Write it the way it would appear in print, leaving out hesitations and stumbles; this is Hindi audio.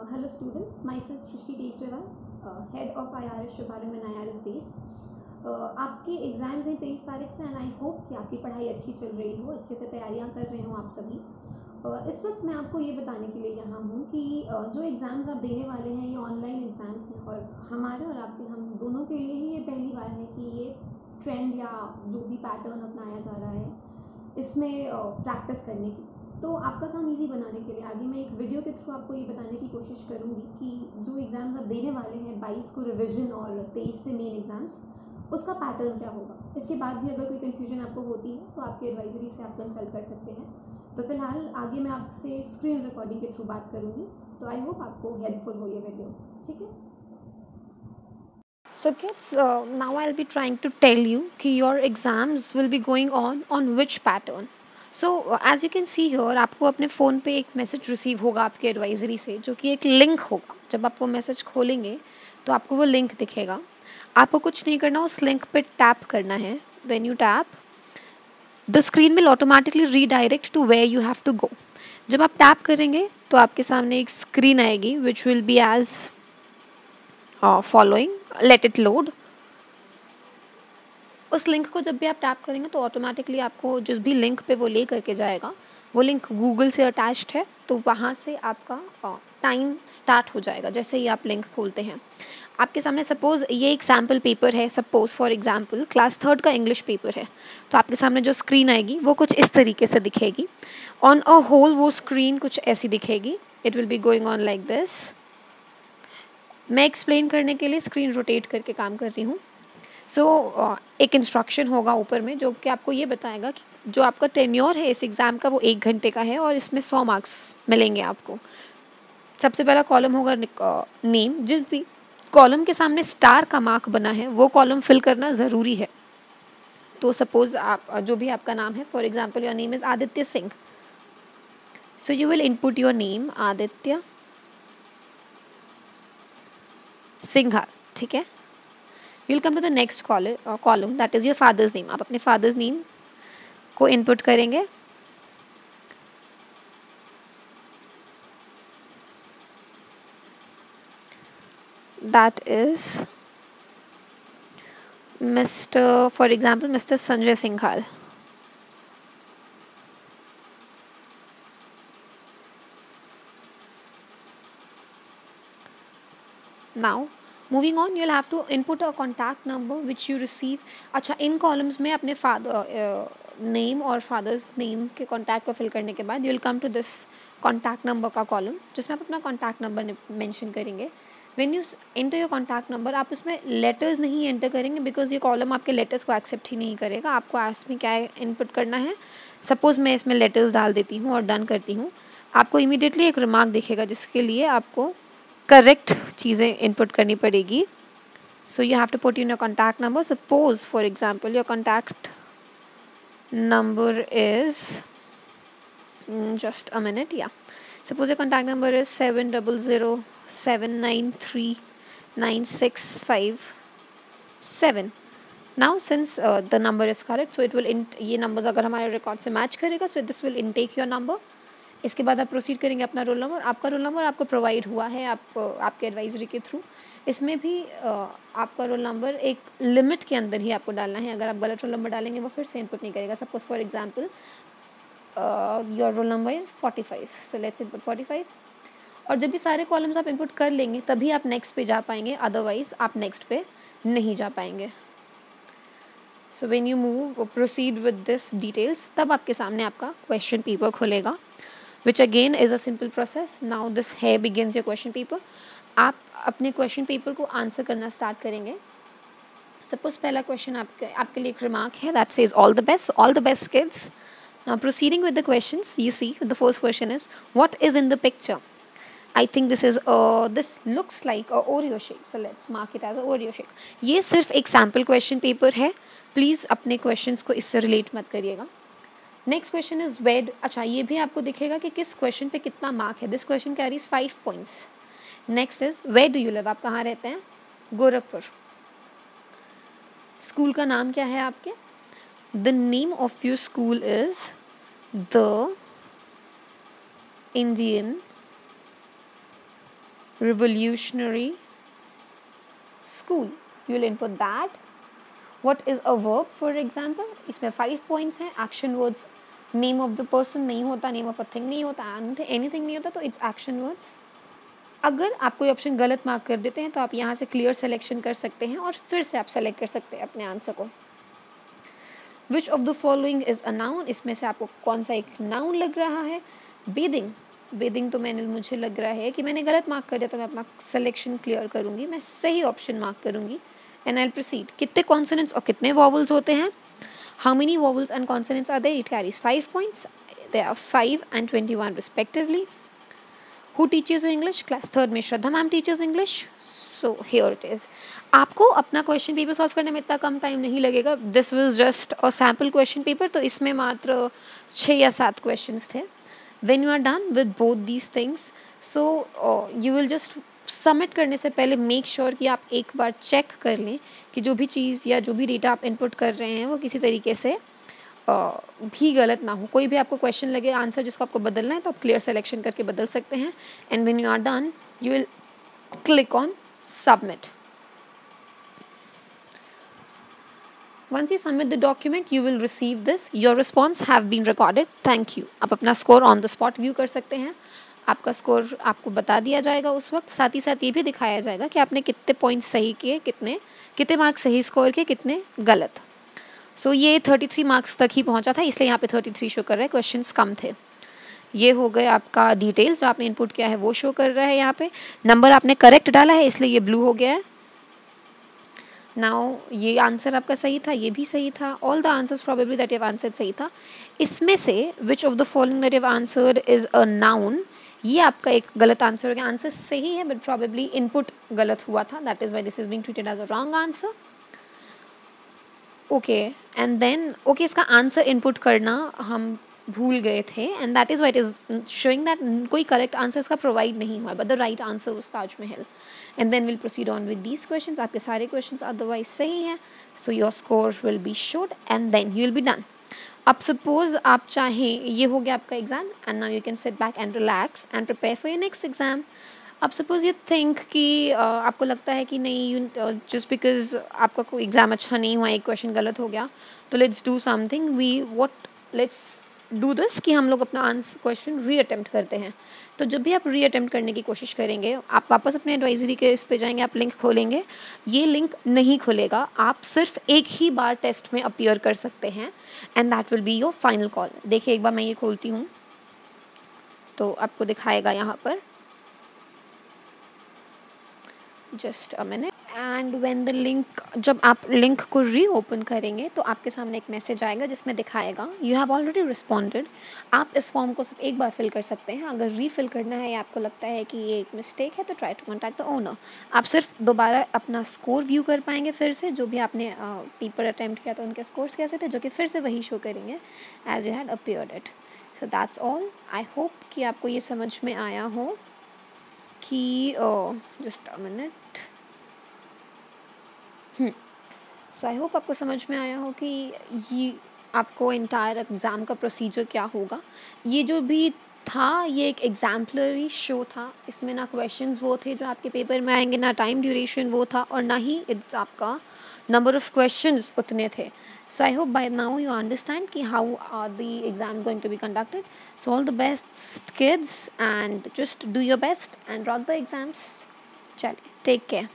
Hello students, myself Shrishti Dekreval, head of IRS शुभारंभ एंड IRS बेस। आपके एग्ज़ाम्स हैं 23 तारीख से एंड आई होप कि आपकी पढ़ाई अच्छी चल रही हो, अच्छे से तैयारियां कर रहे हो आप सभी। इस वक्त मैं आपको ये बताने के लिए यहाँ हूँ कि जो एग्ज़ाम्स आप देने वाले हैं ये ऑनलाइन एग्ज़ाम्स हैं और हमारे और आपके हम दोनों के लिए ही ये पहली बार है कि ये ट्रेंड या जो भी पैटर्न अपनाया जा रहा है इसमें प्रैक्टिस करने की। तो आपका काम इजी बनाने के लिए आगे मैं एक वीडियो के थ्रू आपको ये बताने की कोशिश करूँगी कि जो एग्ज़ाम्स आप देने वाले हैं 22 को रिवीजन और 23 से मेन एग्ज़ाम्स, उसका पैटर्न क्या होगा। इसके बाद भी अगर कोई कन्फ्यूजन आपको होती है तो आपके एडवाइजरी से आप कंसल्ट कर सकते हैं। तो फिलहाल आगे मैं आपसे स्क्रीन रिकॉर्डिंग के थ्रू बात करूँगी, तो आई होप आपको हेल्पफुल हो ये वीडियो। ठीक है। So kids, now I'll be trying to tell you कि your exams will be going on which pattern. So as you can see here, आपको अपने फ़ोन पे एक मैसेज रिसीव होगा आपके एडवाइजरी से, जो कि एक लिंक होगा। जब आप वो मैसेज खोलेंगे तो आपको वो लिंक दिखेगा। आपको कुछ नहीं करना, उस लिंक पे टैप करना है। When you tap, the screen will automatically redirect to where you have to go. जब आप टैप करेंगे तो आपके सामने एक स्क्रीन आएगी which will be as following. Let it load. उस लिंक को जब भी आप टैप करेंगे तो ऑटोमेटिकली आपको जिस भी लिंक पे वो ले करके जाएगा, वो लिंक गूगल से अटैच्ड है, तो वहाँ से आपका टाइम स्टार्ट हो जाएगा जैसे ही आप लिंक खोलते हैं। आपके सामने सपोज़ ये एक सैम्पल पेपर है, सपोज़ फॉर एग्जांपल क्लास 3 का इंग्लिश पेपर है, तो आपके सामने जो स्क्रीन आएगी वो कुछ इस तरीके से दिखेगी। ऑन अ होल वो स्क्रीन कुछ ऐसी दिखेगी। It will be going on like this. मैं एक्सप्लेन करने के लिए स्क्रीन रोटेट करके काम कर रही हूँ। सो एक इंस्ट्रक्शन होगा ऊपर में जो कि आपको ये बताएगा कि जो आपका टेन्योर है इस एग्ज़ाम का वो 1 घंटे का है और इसमें 100 मार्क्स मिलेंगे आपको। सबसे पहला कॉलम होगा नेम। जिस भी कॉलम के सामने स्टार का मार्क बना है वो कॉलम फिल करना ज़रूरी है। तो सपोज़ आप जो भी आपका नाम है, for example your name is Aditya Singh, so you will input your name Aditya Singha. ठीक है। Will come to the next column that is your father's name. आप अपने फादर्स नेम को इनपुट करेंगे। That is mister, for example mister Sanjay Singhal. Now moving on, you will have to input a contact number which you receive. अच्छा, इन कॉलम्स में अपने फादर नेम और फादर्स नेम के कॉन्टैक्ट को फिल करने के बाद you will come to this contact number का कॉलम, जिसमें आप अपना कॉन्टैक्ट नंबर मेंशन करेंगे। When you enter your contact number, आप इसमें लेटर्स नहीं एंटर करेंगे बिकॉज ये कॉलम आपके लेटर्स को एक्सेप्ट ही नहीं करेगा। आपको इसमें क्या इनपुट करना है, सपोज़ मैं इसमें लेटर्स डाल देती हूँ और डन करती हूँ, आपको इमीडिएटली एक रिमार्क दिखेगा जिसके लिए आपको करेक्ट चीज़ें इनपुट करनी पड़ेगी। So you have to put in your contact number. Suppose for example your contact number is just a minute, yeah, suppose your contact number is 700793965 now since the number is correct, so it will ये numbers अगर हमारे रिकॉर्ड से मैच करेगा, so this will intake your number। इसके बाद आप प्रोसीड करेंगे अपना रोल नंबर। आपका रोल नंबर आपको प्रोवाइड हुआ है आपके एडवाइजरी के थ्रू। इसमें भी आपका रोल नंबर एक लिमिट के अंदर ही आपको डालना है। अगर आप गलत रोल नंबर डालेंगे वो फिर से इनपुट नहीं करेगा। Suppose for example your roll number is 45, so let's input 45। और जब भी सारे कॉलम्स आप इनपुट कर लेंगे तभी आप नेक्स्ट पे जा पाएंगे, अदरवाइज आप नेक्स्ट पे नहीं जा पाएंगे। So when you move proceed with this details, तब आपके सामने आपका क्वेश्चन पेपर खुलेगा, which again is a simple process. Now this here begins your question paper. आप अपने क्वेश्चन पेपर को आंसर करना स्टार्ट करेंगे। सपोज पहला क्वेश्चन आपके लिए एक रिमार्क है that says all the best kids. Now proceeding with the questions, you see the first question is what is in the picture. I think this looks like a Oreo shake, so let's mark it as a Oreo shake. ये सिर्फ एक सैम्पल क्वेश्चन पेपर है, प्लीज़ अपने क्वेश्चंस को इससे रिलेट मत करिएगा। नेक्स्ट क्वेश्चन इज वेड। अच्छा, ये भी आपको दिखेगा कि किस क्वेश्चन पे कितना मार्क है। This question carries 5 points. Next is where do you live, आप कहाँ रहते हैं, गोरखपुर। स्कूल का नाम क्या है आपके, the name of your school is the Indian revolutionary school. You will input that. What is a verb, for example? इसमें 5 points हैं. Action words, name of the person नहीं होता, name of a thing नहीं होता, anything नहीं होता, तो it's action words. अगर आप कोई ऑप्शन गलत मार्क कर देते हैं तो आप यहाँ से क्लियर सिलेक्शन कर सकते हैं और फिर से आप सेलेक्ट कर सकते हैं अपने आंसर को. Which of the following is a noun, इसमें से आपको कौन सा एक नाउन लग रहा है. बेदिंग तो मुझे लग रहा है कि मैंने गलत मार्क कर दिया, तो मैं अपना सिलेक्शन क्लियर करूँगी, मैं सही ऑप्शन मार्क करूँगी एंड आई विल प्रोसीड. कितने कॉन्सोनेंट्स और कितने वॉवल्स होते हैं? How many vowels and consonants are there? It carries 5 points. There are 5 and 21 respectively. Who teaches English? Class 3rd में श्रद्धा ma'am teaches English. So here it is. आपको अपना क्वेश्चन पेपर सॉल्व करने में इतना कम टाइम नहीं लगेगा. This was just a sample question paper, तो इसमें मात्र 6 या 7 क्वेश्चंस थे. When you are done with both these things, so you will just submit करने से पहले मेक श्योर कि आप एक बार चेक कर लें कि जो भी चीज़ या जो भी डेटा आप इनपुट कर रहे हैं वो किसी तरीके से भी गलत ना हो. कोई भी आपको क्वेश्चन लगे आंसर जिसको आपको बदलना है तो आप क्लियर सिलेक्शन करके बदल सकते हैं. And when you are done you will click on submit. Once you submit the document, you will receive this. Your response have been recorded. Thank you. आप अपना score on the spot view कर सकते हैं. आपका स्कोर आपको बता दिया जाएगा उस वक्त. साथ ही साथ ये भी दिखाया जाएगा कि आपने कितने पॉइंट्स सही किए, कितने मार्क्स सही स्कोर किए, कितने गलत. सो ये 33 मार्क्स तक ही पहुंचा था, इसलिए यहाँ पे 33 शो कर रहा है. क्वेश्चंस कम थे. ये हो गए आपका डिटेल्स जो आपने इनपुट किया है वो शो कर रहा है. यहाँ पे नंबर आपने करेक्ट डाला है इसलिए ये ब्लू हो गया है. नाउ ये आंसर आपका सही था, ये भी सही था. All the answers probably that you have answered सही था. इसमें से which of the following that you have answered is a noun, ये आपका एक गलत आंसर हो गया. आंसर सही है बट प्रोबेबली इनपुट गलत हुआ था. That is why this is being treated as a wrong answer. Okay and then okay इसका आंसर इनपुट करना हम भूल गए थे and that is why it is showing that कोई करेक्ट आंसर इसका प्रोवाइड नहीं हुआ, but the right answer was Taj Mahal. And then will proceed on with these questions. आपके सारे क्वेश्चंस अदरवाइज सही हैं, so your score will be showed and then you will be done. अब सपोज आप चाहें, ये हो गया आपका exam and now you can sit back and relax and prepare for your next exam. अब सपोज यू थिंक कि आपको लगता है कि नहीं, जस्ट बिकॉज आपका कोई एग्ज़ाम अच्छा नहीं हुआ, एक क्वेश्चन गलत हो गया, तो let's do something. Let's do this कि हम लोग अपना आंसर क्वेश्चन रीअटेम्प्ट करते हैं. तो जब भी आप रीअटेम्प्ट करने की कोशिश करेंगे, आप वापस अपने एडवाइजरी के इस पे जाएंगे, आप लिंक खोलेंगे, ये लिंक नहीं खुलेगा. आप सिर्फ एक ही बार टेस्ट में अपीयर कर सकते हैं and that will be your final call. देखिए एक बार मैं ये खोलती हूँ तो आपको दिखाएगा यहाँ पर. Just a minute. And when the link, जब आप लिंक को रीओपन करेंगे तो आपके सामने एक मैसेज आएगा जिसमें दिखाएगा यू हैव ऑलरेडी रिस्पॉन्डेड. आप इस फॉर्म को सिर्फ एक बार फिल कर सकते हैं. अगर रीफिल करना है या आपको लगता है कि ये एक मिस्टेक है तो try to contact the owner. आप सिर्फ दोबारा अपना स्कोर व्यू कर पाएंगे फिर से. जो भी आपने पेपर अटैम्प्ट किया था उनके स्कोर्स कैसे थे, जो कि फिर से वही शो करेंगे as you had appeared it. So that's all. I hope कि आपको ये समझ में आया हो कि just a minute. So I hope आपको समझ में आया हो कि ये आपको इंटायर एग्ज़ाम का प्रोसीजर क्या होगा. ये जो भी था ये एक एग्जाम्पलरी शो था. इसमें ना क्वेश्चंस वो थे जो आपके पेपर में आएंगे, ना टाइम ड्यूरेशन वो था, और ना ही आपका नंबर ऑफ़ क्वेश्चंस उतने थे. So I hope by now you understand कि how are the exams going to be conducted. So all the best kids and just do your best and rock the exams. चलिए, टेक केयर.